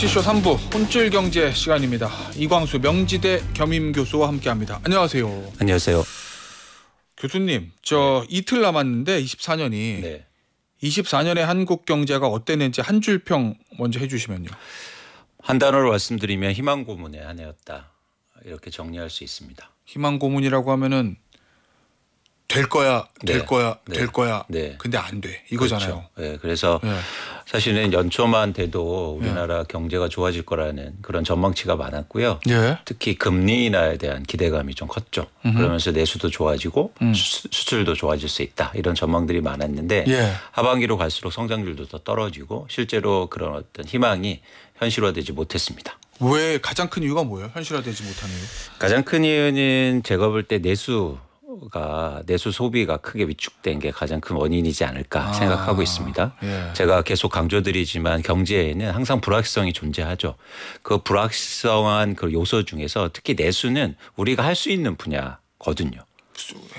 정치쇼 3부 혼줄 경제 시간입니다. 이광수 명지대 겸임교수와 함께합니다. 안녕하세요. 안녕하세요. 교수님, 저 이틀 남았는데 24년이 네. 24년의 한국 경제가 어땠는지 한 줄 평 먼저 해주시면요. 한 단어로 말씀드리면 희망 고문의 한 해였다. 이렇게 정리할 수 있습니다. 희망 고문이라고 하면은 될 거야, 될 네. 거야, 네. 될 거야. 네. 근데 안 돼. 이거잖아요. 그렇죠. 네. 그래서 네. 사실은 연초만 돼도 우리나라 경제가 좋아질 거라는 그런 전망치가 많았고요. 예. 특히 금리 인하에 대한 기대감이 좀 컸죠. 그러면서 내수도 좋아지고 수출도 좋아질 수 있다. 이런 전망들이 많았는데 예. 하반기로 갈수록 성장률도 더 떨어지고 실제로 그런 어떤 희망이 현실화되지 못했습니다. 왜 가장 큰 이유가 뭐예요? 현실화되지 못하는 이유? 가장 큰 이유는 제가 볼 때 내수 소비가 크게 위축된 게 가장 큰 원인이지 않을까 생각하고 있습니다. 예. 제가 계속 강조드리지만 경제에는 항상 불확실성이 존재하죠. 그 불확실성한 그 요소 중에서 특히 내수는 우리가 할 수 있는 분야거든요.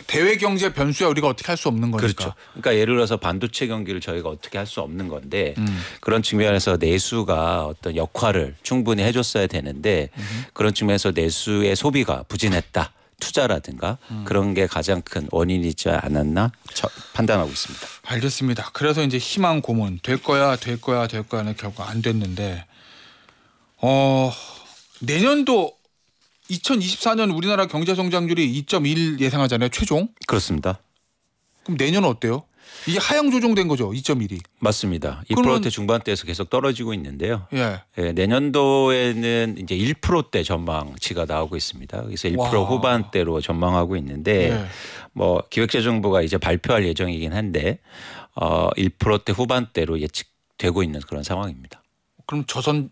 대외 경제 변수야 우리가 어떻게 할 수 없는 거니까. 그렇죠. 그러니까 예를 들어서 반도체 경기를 저희가 어떻게 할 수 없는 건데 그런 측면에서 내수가 어떤 역할을 충분히 해줬어야 되는데 그런 측면에서 내수의 소비가 부진했다. 투자라든가 그런 게 가장 큰 원인이지 않았나 판단하고 있습니다. 알겠습니다. 그래서 이제 희망 고문 될 거야 는 결국 안 됐는데 내년도 2024년 우리나라 경제 성장률이 2.1 예상하잖아요. 최종. 그렇습니다. 그럼 내년은 어때요? 이게 하향 조정된 거죠. 2.1이. 맞습니다. 2%대 중반대에서 계속 떨어지고 있는데요. 예. 예, 내년도에는 이제 1%대 전망치가 나오고 있습니다. 그래서 1% 와. 후반대로 전망하고 있는데 예. 뭐 기획재정부가 이제 발표할 예정이긴 한데 1%대 후반대로 예측되고 있는 그런 상황입니다. 그럼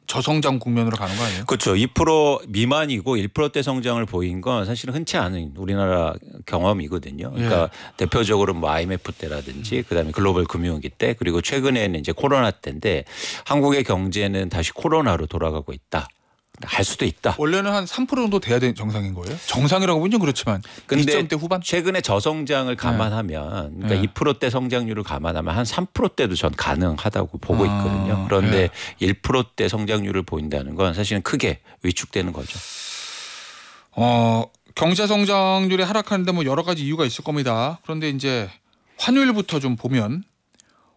저성장 국면으로 가는 거 아니에요? 그렇죠. 2% 미만이고 1%대 성장을 보인 건 사실은 흔치 않은 우리나라 경험이거든요. 그러니까 예. 대표적으로 뭐 IMF 때라든지 그다음에 글로벌 금융위기 때 그리고 최근에는 이제 코로나 때인데 한국의 경제는 다시 코로나로 돌아가고 있다. 할 수도 있다. 원래는 한 3% 정도 돼야 되는 정상인 거예요? 정상이라고 보면 좀 그렇지만 근데 2점대 후반? 최근에 저성장을 감안하면 그러니까 네. 2%대 성장률을 감안하면 한 3%대도 전 가능하다고 보고 있거든요. 그런데 1%대 성장률을 보인다는 건 사실은 크게 위축되는 거죠. 경제 성장률이 하락하는데 뭐 여러 가지 이유가 있을 겁니다. 그런데 이제 환율부터 좀 보면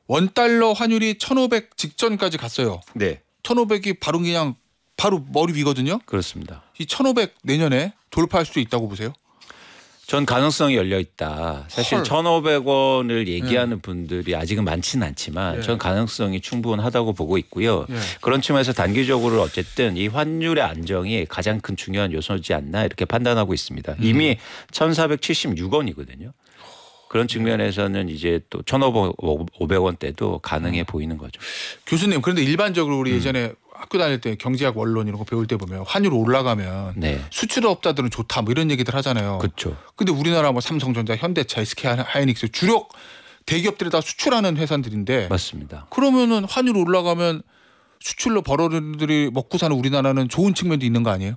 원달러 환율이 1,500 직전까지 갔어요. 네. 1,500이 바로 머리 위거든요. 그렇습니다. 이 1,500 내년에 돌파할 수 있다고 보세요? 전 가능성이 열려 있다. 사실 헐. 1,500원을 얘기하는 분들이 아직은 많지는 않지만 전 가능성이 충분하다고 보고 있고요. 그런 측면에서 단기적으로 어쨌든 이 환율의 안정이 가장 큰 중요한 요소지 않나 이렇게 판단하고 있습니다. 이미 1,476원이거든요. 그런 측면에서는 이제 또 1,500원대도 가능해 보이는 거죠. 교수님, 그런데 일반적으로 우리 예전에 학교 다닐 때 경제학 원론 이런 거 배울 때 보면 환율 올라가면 네. 수출업자들은 좋다 뭐 이런 얘기들 하잖아요. 그렇죠. 근데 우리나라 뭐 삼성전자, 현대차, SK 하이닉스 주력 대기업들이 다 수출하는 회사들인데 맞습니다. 그러면은 환율 올라가면 수출로 벌어들이 먹고 사는 우리나라는 좋은 측면도 있는 거 아니에요?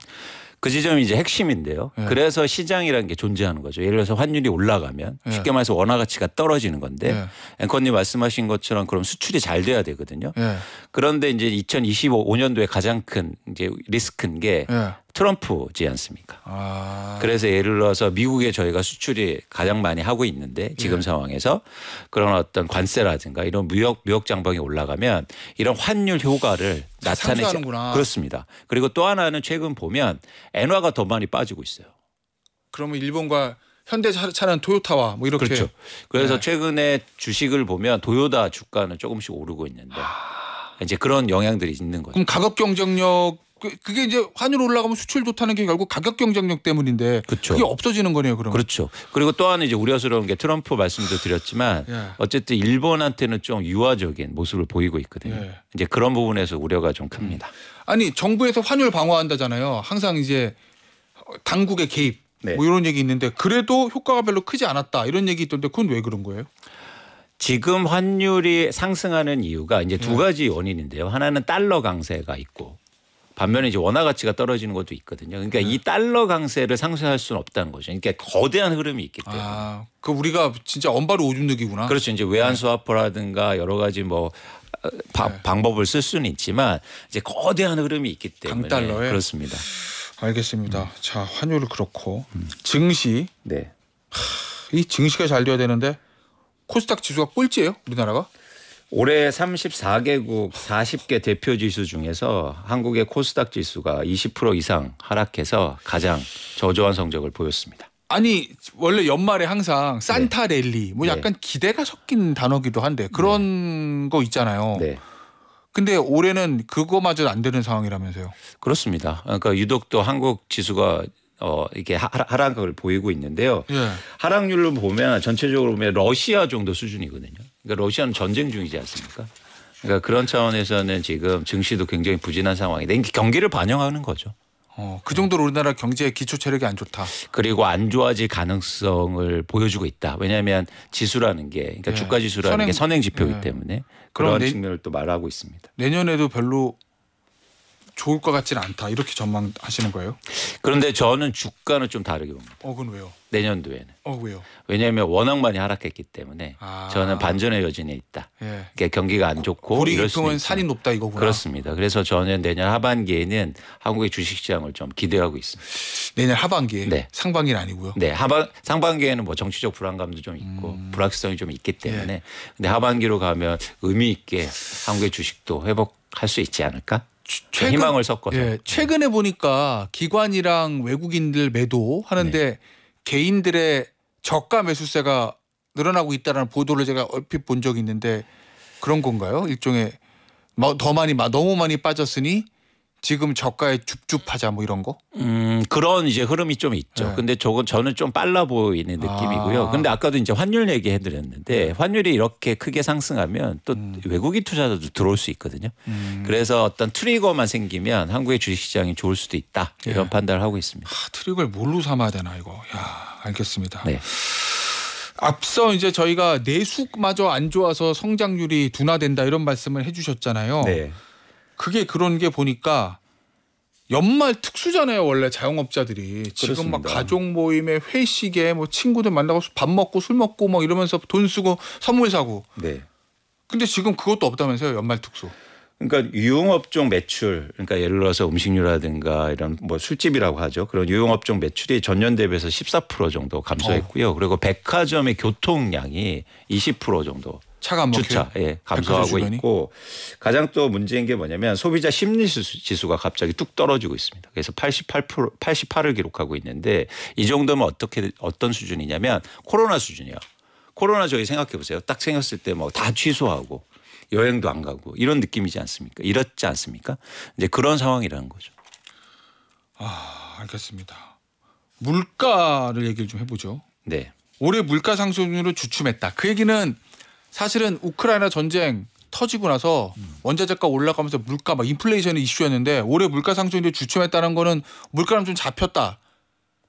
그 지점이 이제 핵심인데요. 네. 그래서 시장이라는 게 존재하는 거죠. 예를 들어서 환율이 올라가면 네. 쉽게 말해서 원화 가치가 떨어지는 건데 네. 앵커님 말씀하신 것처럼 그럼 수출이 잘 돼야 되거든요. 예. 그런데 이제 2025년도에 가장 큰 이제 리스크인 게 예. 트럼프지 않습니까? 아. 그래서 예를 들어서 미국에 저희가 수출이 가장 많이 하고 있는데 지금 상황에서 그런 어떤 관세라든가 이런 무역 장벽이 올라가면 이런 환율 효과를 나타내지 상쇄하는구나. 그렇습니다. 그리고 또 하나는 최근 보면 엔화가 더 많이 빠지고 있어요. 그러면 일본과 현대차는 토요타와 뭐 이렇게. 그렇죠. 그래서 네. 최근에 주식을 보면 도요타 주가는 조금씩 오르고 있는데 이제 그런 영향들이 있는 거죠. 그럼 가격 경쟁력 그게 이제 환율 올라가면 수출 좋다는 게 결국 가격 경쟁력 때문인데 그렇죠. 그게 없어지는 거네요. 그럼. 그렇죠. 그리고 또 하나 이제 우려스러운 게 트럼프 말씀도 드렸지만 예. 어쨌든 일본한테는 좀 유화적인 모습을 보이고 있거든요. 예. 이제 그런 부분에서 우려가 좀 큽니다. 아니 정부에서 환율 방어한다잖아요. 항상 이제 당국의 개입 네. 뭐 이런 얘기 있는데 그래도 효과가 별로 크지 않았다 이런 얘기 있던데 그건 왜 그런 거예요? 지금 환율이 상승하는 이유가 이제 두 가지 원인인데요. 하나는 달러 강세가 있고 반면에 이제 원화 가치가 떨어지는 것도 있거든요. 그러니까 이 달러 강세를 상쇄할 수는 없다는 거죠. 그러니까 거대한 흐름이 있기 때문에. 그 우리가 진짜 언바로 오줌 누기구나. 그렇죠. 이제 외환 스와프라든가 여러 가지 뭐 방법을 쓸 수는 있지만 이제 거대한 흐름이 있기 때문에 강달러에 그렇습니다. 알겠습니다. 자, 환율 그렇고 증시. 네. 이 증시가 잘 돼야 되는데 코스닥 지수가 꼴찌예요, 우리나라가? 올해 34개국 40개 대표 지수 중에서 한국의 코스닥 지수가 20% 이상 하락해서 가장 저조한 성적을 보였습니다. 아니 원래 연말에 항상 산타 랠리 뭐 약간 기대가 섞인 단어기도 한데 그런 거 있잖아요. 네. 근데 올해는 그거마저 안 되는 상황이라면서요. 그렇습니다. 그러니까 유독 또 한국 지수가 이게 하락을 보이고 있는데요. 예. 하락률로 보면 전체적으로 보면 러시아 정도 수준이거든요. 그러니까 러시아는 전쟁 중이지 않습니까? 그러니까 그런 차원에서는 지금 증시도 굉장히 부진한 상황인데 이게 경기를 반영하는 거죠. 그 정도로 우리나라 경제의 기초 체력이 안 좋다. 그리고 안 좋아질 가능성을 보여주고 있다. 왜냐하면 지수라는 게 그러니까 주가 지수라는 게 선행 지표이기 때문에 그런 측면을 또 말하고 있습니다. 내년에도 별로 좋을 것 같지는 않다. 이렇게 전망하시는 거예요? 그런데 저는 주가는 좀 다르게 봅니다. 그건 왜요? 내년도에는. 왜요? 왜냐하면 워낙 많이 하락했기 때문에 저는 반전의 여진에 있다. 예. 그러니까 경기가 안 좋고 불이 이럴 수는 깊으면 산이 높다 이거구나. 그렇습니다. 그래서 저는 내년 하반기에는 한국의 주식시장을 좀 기대하고 있습니다. 내년 하반기에? 네. 상반기는 아니고요? 네. 상반기에는 뭐 정치적 불안감도 좀 있고 불확실성이 좀 있기 때문에 근데 하반기로 가면 의미 있게 한국의 주식도 회복할 수 있지 않을까? 희망을 섞어서. 최근에 보니까 기관이랑 외국인들 매도하는데 개인들의 저가 매수세가 늘어나고 있다는 보도를 제가 얼핏 본 적이 있는데 그런 건가요? 일종의 너무 많이 빠졌으니 지금 저가에 줍줍하자 뭐 이런 거? 그런 이제 흐름이 좀 있죠. 근데 저는 좀 빨라 보이는 느낌이고요. 근데 아까도 이제 환율 얘기해 드렸는데 환율이 이렇게 크게 상승하면 또 외국인 투자자도 들어올 수 있거든요. 그래서 어떤 트리거만 생기면 한국의 주식시장이 좋을 수도 있다. 이런 판단을 하고 있습니다. 트리거를 뭘로 삼아야 되나 이거. 야, 알겠습니다. 네. 앞서 이제 저희가 내수마저 안 좋아서 성장률이 둔화된다 이런 말씀을 해 주셨잖아요. 네. 그게 그런 게 보니까 연말 특수잖아요. 원래 자영업자들이 지금 막 그렇습니다. 가족 모임에 회식에 뭐 친구들 만나고 밥 먹고 술 먹고 뭐 이러면서 돈 쓰고 선물 사고. 네. 근데 지금 그것도 없다면서요. 연말 특수. 그러니까 유흥업종 매출, 그러니까 예를 들어서 음식료라든가 이런 뭐 술집이라고 하죠. 그런 유흥업종 매출이 전년 대비해서 14% 정도 감소했고요. 그리고 백화점의 교통량이 20% 정도. 차가 안 막혀요. 주차 감소하고 있고 가장 또 문제인 게 뭐냐면 소비자 심리 지수가 갑자기 뚝 떨어지고 있습니다. 그래서 88을 기록하고 있는데 이 정도면 어떤 수준이냐면 코로나 수준이에요. 코로나 저희 생각해 보세요. 딱 생겼을 때 뭐 다 취소하고 여행도 안 가고 이런 느낌이지 않습니까? 이렇지 않습니까? 이제 그런 상황이라는 거죠. 알겠습니다. 물가를 얘기를 좀 해보죠. 네. 올해 물가 상승률을 주춤했다. 그 얘기는 사실은 우크라이나 전쟁 터지고 나서 원자재가 올라가면서 물가 막 인플레이션이 이슈였는데 올해 물가 상승률이 주춤했다는 거는 물가는 좀 잡혔다.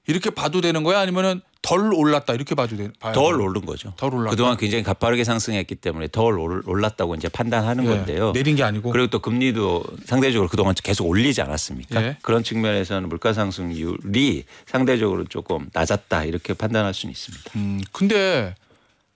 이렇게 봐도 되는 거야? 아니면은 덜 올랐다 이렇게 봐도 봐야 덜 오른 거죠. 덜 올랐다. 그동안 굉장히 가파르게 상승했기 때문에 덜 올랐다고 이제 판단하는 건데요. 내린 게 아니고. 그리고 또 금리도 상대적으로 그동안 계속 올리지 않았습니까? 예. 그런 측면에서는 물가 상승률이 상대적으로 조금 낮았다 이렇게 판단할 수는 있습니다. 근데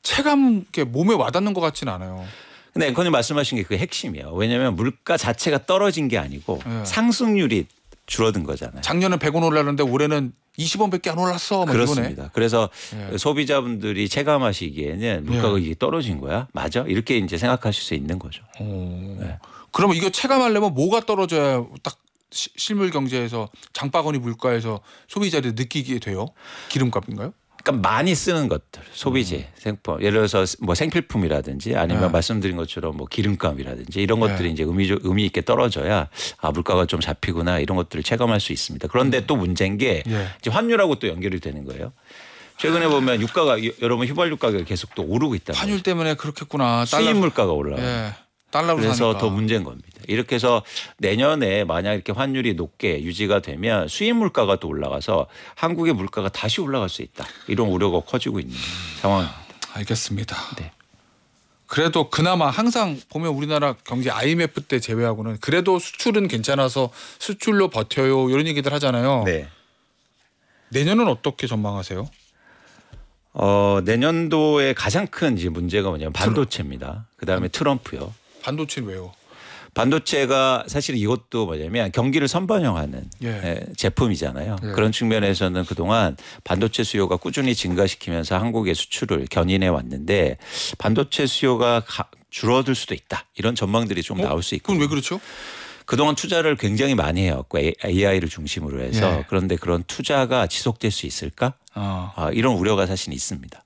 체감 이렇게 몸에 와닿는 것 같지는 않아요. 근데 앵커님 말씀하신 게 그 핵심이에요. 왜냐하면 물가 자체가 떨어진 게 아니고 상승률이 줄어든 거잖아요. 작년은 100원 올랐는데 올해는 20원밖에 안 올랐어. 그렇습니다. 그래서 소비자분들이 체감하시기에는 물가가 이게 떨어진 거야? 맞아? 이렇게 이제 생각하실 수 있는 거죠. 네. 그러면 이거 체감하려면 뭐가 떨어져야 딱 실물 경제에서 장바구니 물가에서 소비자들이 느끼게 돼요? 기름값인가요? 그러니까 많이 쓰는 것들 소비재 생품 예를 들어서 뭐 생필품이라든지 아니면 말씀드린 것처럼 뭐 기름값이라든지 이런 것들이 이제 의미 있게 떨어져야 물가가 좀 잡히구나 이런 것들을 체감할 수 있습니다. 그런데 또 문제인 게 이제 환율하고 또 연결이 되는 거예요. 최근에 보면 유가가 여러분 휘발유 가격이 계속 또 오르고 있다. 환율 때문에 그렇겠구나. 수입 물가가 올라요. 달러로 그래서 사니까. 더 문제인 겁니다. 이렇게 해서 내년에 만약 이렇게 환율이 높게 유지가 되면 수입 물가가 또 올라가서 한국의 물가가 다시 올라갈 수 있다. 이런 우려가 커지고 있는 상황입니다. 알겠습니다. 네. 그래도 그나마 항상 보면 우리나라 경제 IMF 때 제외하고는 그래도 수출은 괜찮아서 수출로 버텨요. 이런 얘기들 하잖아요. 네. 내년은 어떻게 전망하세요? 내년도에 가장 큰 이제 문제가 뭐냐면 반도체입니다. 그다음에 트럼프요. 반도체는 왜요? 반도체가 사실 이것도 뭐냐면 경기를 선반영하는 제품이잖아요. 그런 측면에서는 그동안 반도체 수요가 꾸준히 증가시키면서 한국의 수출을 견인해 왔는데 반도체 수요가 줄어들 수도 있다. 이런 전망들이 좀 나올 수 있고. 그건 왜 그렇죠? 그동안 투자를 굉장히 많이 해왔고 AI를 중심으로 해서 그런데 그런 투자가 지속될 수 있을까? 이런 우려가 사실 있습니다.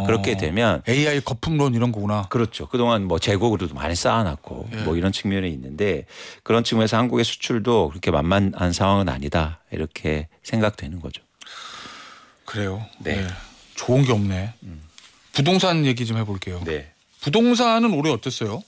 그렇게 되면 AI 거품론 이런 거구나. 그렇죠. 그동안 뭐 재고도 많이 쌓아놨고 뭐 이런 측면이 있는데 그런 측면에서 한국의 수출도 그렇게 만만한 상황은 아니다 이렇게 생각되는 거죠. 그래요. 네. 좋은 게 없네. 부동산 얘기 좀 해볼게요. 네. 부동산은 올해 어땠어요?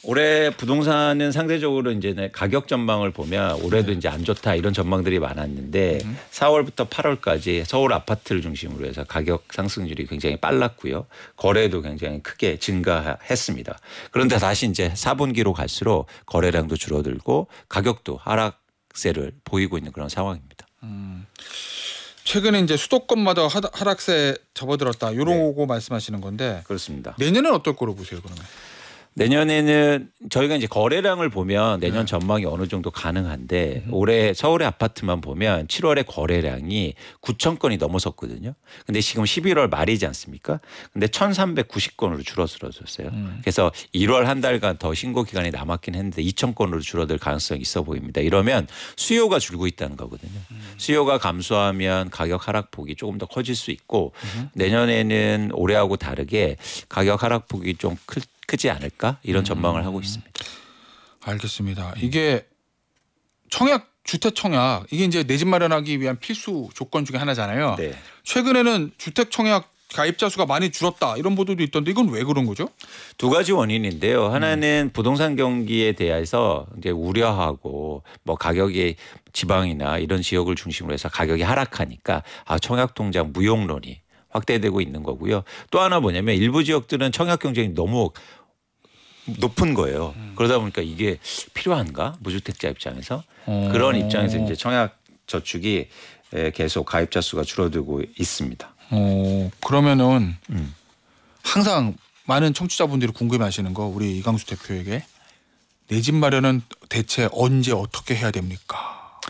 올해 부동산은 상대적으로 이제 가격 전망을 보면 올해도 이제 안 좋다 이런 전망들이 많았는데 4월부터 8월까지 서울 아파트를 중심으로 해서 가격 상승률이 굉장히 빨랐고요. 거래도 굉장히 크게 증가했습니다. 그런데 다시 이제 4분기로 갈수록 거래량도 줄어들고 가격도 하락세를 보이고 있는 그런 상황입니다. 최근에 이제 수도권마다 하락세 접어들었다 이런 거 말씀하시는 건데 그렇습니다. 내년엔 어떨 거로 보세요 그러면? 내년에는 저희가 이제 거래량을 보면 내년 전망이 어느 정도 가능한데 올해 서울의 아파트만 보면 7월에 거래량이 9천 건이 넘어섰거든요. 근데 지금 11월 말이지 않습니까? 근데 1,390건으로 줄어들었어요. 그래서 1월 한 달간 더 신고 기간이 남았긴 했는데 2천 건으로 줄어들 가능성이 있어 보입니다. 이러면 수요가 줄고 있다는 거거든요. 수요가 감소하면 가격 하락폭이 조금 더 커질 수 있고 내년에는 올해하고 다르게 가격 하락폭이 좀 크지 않을까 이런 전망을 하고 있습니다. 알겠습니다. 이게 주택 청약 이게 이제 내 집 마련하기 위한 필수 조건 중에 하나잖아요. 네. 최근에는 주택 청약 가입자 수가 많이 줄었다 이런 보도도 있던데 이건 왜 그런 거죠? 두 가지 원인인데요. 하나는 부동산 경기에 대해서 이제 우려하고 뭐 가격이 지방이나 이런 지역을 중심으로 해서 가격이 하락하니까 청약 통장 무용론이 확대되고 있는 거고요. 또 하나 뭐냐면 일부 지역들은 청약 경쟁이 너무 높은 거예요. 그러다 보니까 이게 필요한가? 무주택자 입장에서. 그런 입장에서 이제 청약 저축이 계속 가입자 수가 줄어들고 있습니다. 그러면은 항상 많은 청취자분들이 궁금해하시는 거 우리 이강수 대표에게 내 집 마련은 대체 언제 어떻게 해야 됩니까?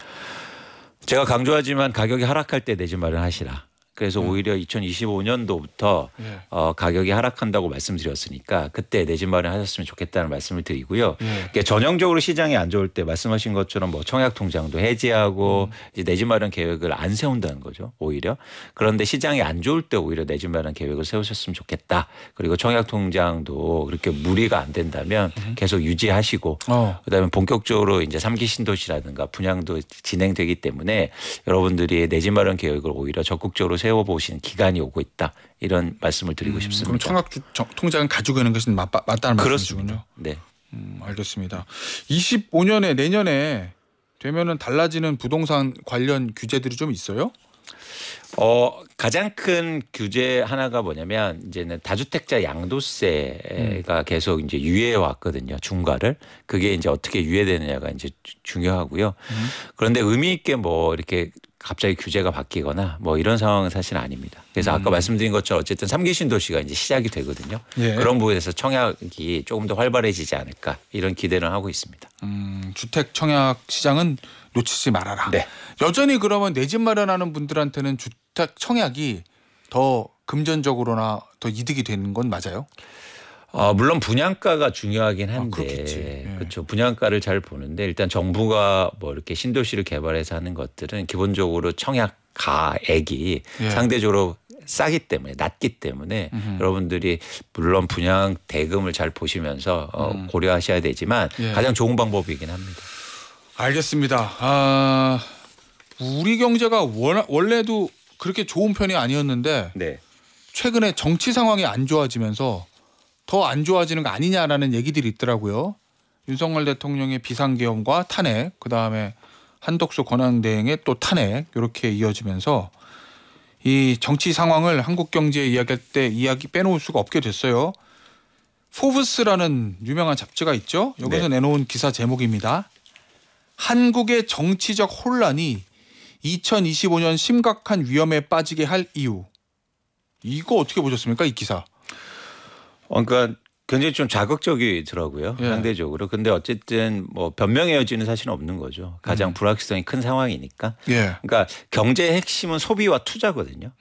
제가 강조하지만 가격이 하락할 때 내 집 마련하시라. 그래서 오히려 2025년도부터 가격이 하락한다고 말씀드렸으니까 그때 내 집 마련하셨으면 좋겠다는 말씀을 드리고요. 그러니까 전형적으로 시장이 안 좋을 때 말씀하신 것처럼 뭐 청약통장도 해지하고 이제 내 집 마련 계획을 안 세운다는 거죠. 오히려. 그런데 시장이 안 좋을 때 오히려 내 집 마련 계획을 세우셨으면 좋겠다. 그리고 청약통장도 그렇게 무리가 안 된다면 계속 유지하시고 그다음에 본격적으로 이제 3기 신도시라든가 분양도 진행되기 때문에 여러분들이 내 집 마련 계획을 오히려 적극적으로 세워보시는 기간이 오고 있다. 이런 말씀을 드리고 싶습니다. 그럼 청약 통장은 가지고 있는 것은 맞다는 말씀이시군요. 네. 알겠습니다. 25년에 내년에 되면은 달라지는 부동산 관련 규제들이 좀 있어요? 가장 큰 규제 하나가 뭐냐면 이제는 다주택자 양도세가 계속 이제 유예해 왔거든요. 중과를. 그게 이제 어떻게 유예되느냐가 이제 중요하고요. 그런데 의미 있게 뭐 이렇게 갑자기 규제가 바뀌거나 뭐 이런 상황은 사실 아닙니다. 그래서 아까 말씀드린 것처럼 어쨌든 3기 신도시가 이제 시작이 되거든요. 그런 부분에서 청약이 조금 더 활발해지지 않을까 이런 기대를 하고 있습니다. 주택 청약 시장은 놓치지 말아라. 네. 여전히 그러면 내 집 마련하는 분들한테는 주택 청약이 더 금전적으로나 더 이득이 되는 건 맞아요? 물론 분양가가 중요하긴 한데 그렇죠. 분양가를 잘 보는데 일단 정부가 뭐 이렇게 신도시를 개발해서 하는 것들은 기본적으로 청약가액이 상대적으로 싸기 때문에 낮기 때문에 여러분들이 물론 분양 대금을 잘 보시면서 고려하셔야 되지만 가장 좋은 방법이긴 합니다. 알겠습니다. 우리 경제가 원래도 그렇게 좋은 편이 아니었는데 최근에 정치 상황이 안 좋아지면서 더 안 좋아지는 거 아니냐라는 얘기들이 있더라고요. 윤석열 대통령의 비상계엄과 탄핵, 그다음에 한덕수 권한대행의 또 탄핵 이렇게 이어지면서 이 정치 상황을 한국 경제 이야기할 때 이야기 빼놓을 수가 없게 됐어요. 포브스라는 유명한 잡지가 있죠. 여기서 내놓은 기사 제목입니다. 한국의 정치적 혼란이 2025년 심각한 위험에 빠지게 할 이유. 이거 어떻게 보셨습니까? 이 기사. 그러니까 굉장히 좀 자극적이더라고요. 예. 상대적으로. 근데 어쨌든 뭐 변명의 여지는 사실은 없는 거죠. 가장 불확실성이 큰 상황이니까. 예. 그러니까 경제의 핵심은 소비와 투자거든요.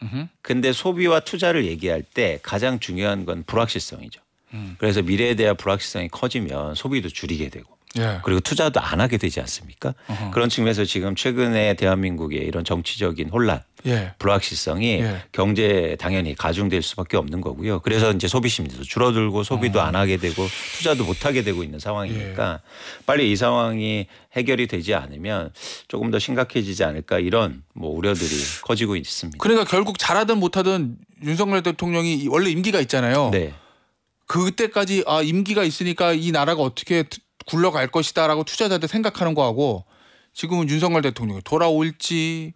근데 소비와 투자를 얘기할 때 가장 중요한 건 불확실성이죠. 그래서 미래에 대한 불확실성이 커지면 소비도 줄이게 되고 예. 그리고 투자도 안 하게 되지 않습니까? 그런 측면에서 지금 최근에 대한민국의 이런 정치적인 혼란, 예. 불확실성이 예. 경제에 당연히 가중될 수밖에 없는 거고요. 그래서 이제 소비 심리도 줄어들고 소비도 안 하게 되고 투자도 못 하게 되고 있는 상황이니까 빨리 이 상황이 해결이 되지 않으면 조금 더 심각해지지 않을까 이런 뭐 우려들이 커지고 있습니다. 그러니까 결국 잘하든 못하든 윤석열 대통령이 원래 임기가 있잖아요. 네. 그때까지 임기가 있으니까 이 나라가 어떻게 굴러갈 것이다라고 투자자들 생각하는 거하고 지금은 윤석열 대통령이 돌아올지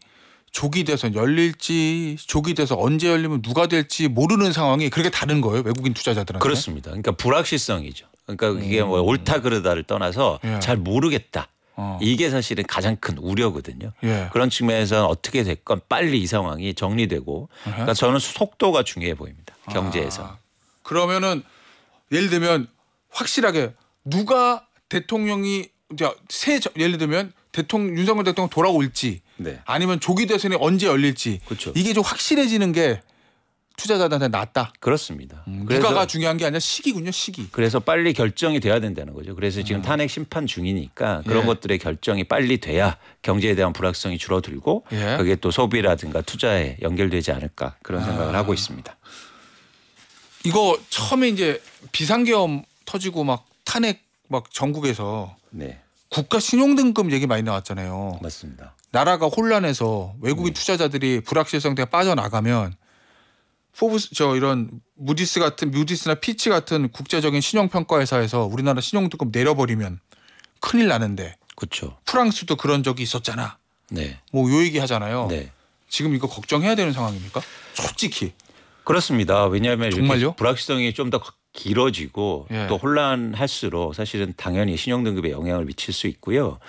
조기 대선 열릴지 조기 대선 언제 열리면 누가 될지 모르는 상황이 그렇게 다른 거예요. 외국인 투자자들한테. 그렇습니다. 그러니까 불확실성이죠. 그러니까 이게 뭐 옳다 그르다를 떠나서 예. 잘 모르겠다. 이게 사실은 가장 큰 우려거든요. 예. 그런 측면에서는 어떻게 됐건 빨리 이 상황이 정리되고 그러니까 저는 속도가 중요해 보입니다. 경제에서. 그러면은 예를 들면 확실하게 누가 대통령이 이제 예를 들면 윤석열 대통령 돌아올지 네. 아니면 조기 대선이 언제 열릴지 그렇죠. 이게 좀 확실해지는 게 투자자들한테 낫다. 그렇습니다. 누가가 중요한 게 아니라 시기군요. 시기. 그래서 빨리 결정이 돼야 된다는 거죠. 그래서 지금 탄핵 심판 중이니까 그런 예. 것들의 결정이 빨리 돼야 경제에 대한 불확성이 줄어들고 예. 그게 또 소비라든가 투자에 연결되지 않을까 그런 생각을 하고 있습니다. 이거 처음에 이제 비상계엄 터지고 막 탄핵 막 전국에서 네, 국가 신용등급 얘기 많이 나왔잖아요. 맞습니다. 나라가 혼란해서 외국인 투자자들이 불확실성 때문에 빠져나가면 포브스 이런 무디스나 피치 같은 국제적인 신용평가회사에서 우리나라 신용등급 내려버리면 큰일 나는데 그렇죠. 프랑스도 그런 적이 있었잖아. 네, 뭐 요 얘기 하잖아요. 네. 지금 이거 걱정해야 되는 상황입니까? 솔직히. 그렇습니다. 왜냐하면 정말요? 이렇게 불확실성이 좀 더 길어지고 예. 또 혼란할수록 사실은 당연히 신용등급에 영향을 미칠 수 있고요.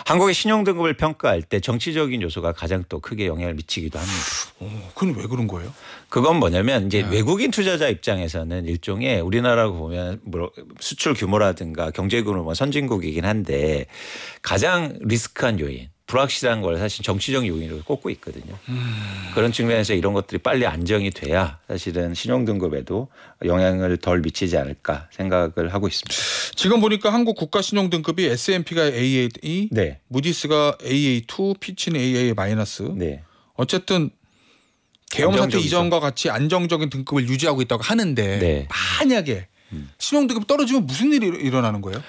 한국의 신용등급을 평가할 때 정치적인 요소가 가장 또 크게 영향을 미치기도 합니다. 그건 왜 그런 거예요? 그건 뭐냐면 이제 외국인 투자자 입장에서는 일종의 우리나라고 보면 뭐 수출 규모라든가 경제 규모 선진국이긴 한데 가장 리스크한 요인 불확실한 걸 사실 정치적 요인으로 꼽고 있거든요. 그런 측면에서 이런 것들이 빨리 안정이 돼야 사실은 신용등급에도 영향을 덜 미치지 않을까 생각을 하고 있습니다. 지금 보니까 한국 국가 신용등급이 S&P가 AA, 네. 무디스가 AA2, 피치는 AA-. 네. 어쨌든 계엄 사태 안정적이죠. 이전과 같이 안정적인 등급을 유지하고 있다고 하는데 네. 만약에 신용등급이 떨어지면 무슨 일이 일어나는 거예요?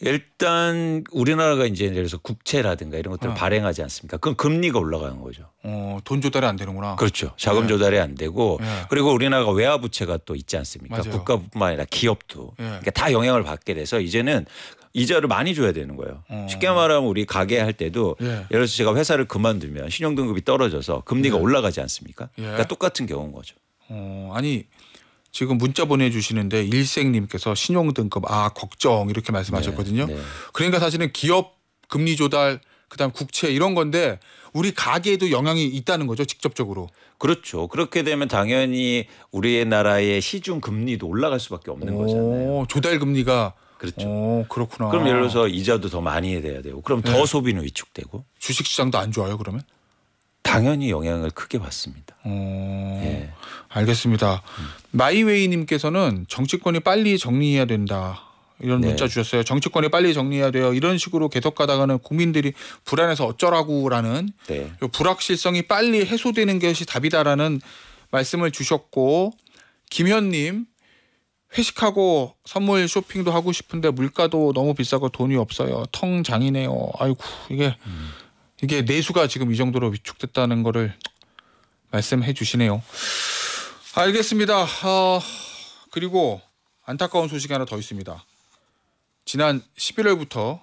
일단 우리나라가 이제 예를 들어서 국채라든가 이런 것들을 발행하지 않습니까? 그럼 금리가 올라가는 거죠. 돈 조달이 안 되는구나. 그렇죠. 자금 조달이 안 되고 그리고 우리나라가 외화 부채가 또 있지 않습니까? 맞아요. 국가뿐만 아니라 기업도 그러니까 다 영향을 받게 돼서 이제는 이자를 많이 줘야 되는 거예요. 쉽게 말하면 우리 가게 할 때도 예를 들어서 제가 회사를 그만두면 신용등급이 떨어져서 금리가 올라가지 않습니까? 그러니까 똑같은 경우인 거죠. 아니 지금 문자 보내주시는데 일생님께서 신용등급 걱정 이렇게 말씀하셨거든요. 네. 그러니까 사실은 기업 금리 조달 그다음 국채 이런 건데 우리 가게에도 영향이 있다는 거죠. 직접적으로. 그렇죠. 그렇게 되면 당연히 우리나라의 시중 금리도 올라갈 수밖에 없는 거잖아요. 조달 금리가 그렇죠. 그렇구나. 그럼 예를 들어서 이자도 더 많이 내야 되고 그럼 더 소비는 위축되고 주식시장도 안 좋아요. 그러면? 당연히 영향을 크게 받습니다. 예. 알겠습니다. 마이웨이님께서는 정치권이 빨리 정리해야 된다. 이런 문자 주셨어요. 정치권이 빨리 정리해야 돼요. 이런 식으로 계속 가다가는 국민들이 불안해서 어쩌라고라는 불확실성이 빨리 해소되는 것이 답이다라는 말씀을 주셨고 김현님 회식하고 선물 쇼핑도 하고 싶은데 물가도 너무 비싸고 돈이 없어요. 텅장이네요. 아이고 이게 내수가 지금 이 정도로 위축됐다는 거를 말씀해 주시네요. 알겠습니다. 그리고 안타까운 소식이 하나 더 있습니다. 지난 11월부터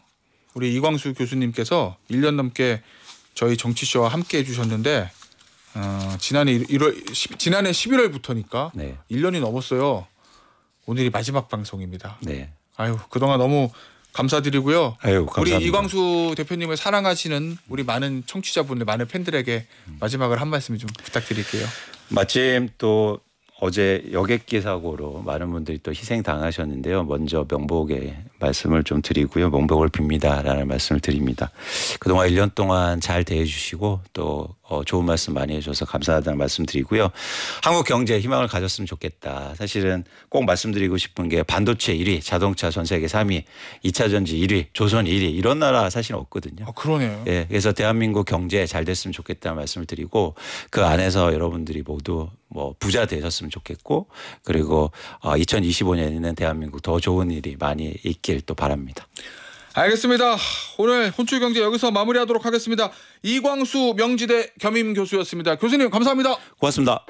우리 이광수 교수님께서 1년 넘게 저희 정치쇼와 함께 해주셨는데 지난해 11월부터니까 1년이 넘었어요. 오늘이 마지막 방송입니다. 아유 그동안 너무 감사드리고요. 감사합니다. 우리 이광수 대표님을 사랑하시는 우리 많은 청취자분들, 많은 팬들에게 마지막으로 한 말씀 좀 부탁드릴게요. 마침 또 어제 여객기 사고로 많은 분들이 또 희생당하셨는데요. 먼저 명복의 말씀을 좀 드리고요. 명복을 빕니다라는 말씀을 드립니다. 그동안 1년 동안 잘 대해주시고 또 좋은 말씀 많이 해주셔서 감사하다는 말씀 드리고요. 한국 경제에 희망을 가졌으면 좋겠다. 사실은 꼭 말씀드리고 싶은 게 반도체 1위, 자동차 전 세계 3위, 2차 전지 1위, 조선 1위 이런 나라 사실 없거든요. 그러네요. 예, 그래서 대한민국 경제 잘 됐으면 좋겠다는 말씀을 드리고 그 안에서 여러분들이 모두 뭐 부자 되셨으면 좋겠고 그리고 2025년에는 대한민국 더 좋은 일이 많이 있길 또 바랍니다. 알겠습니다. 오늘 혼출경제 여기서 마무리하도록 하겠습니다. 이광수 명지대 겸임 교수였습니다. 교수님 감사합니다. 고맙습니다.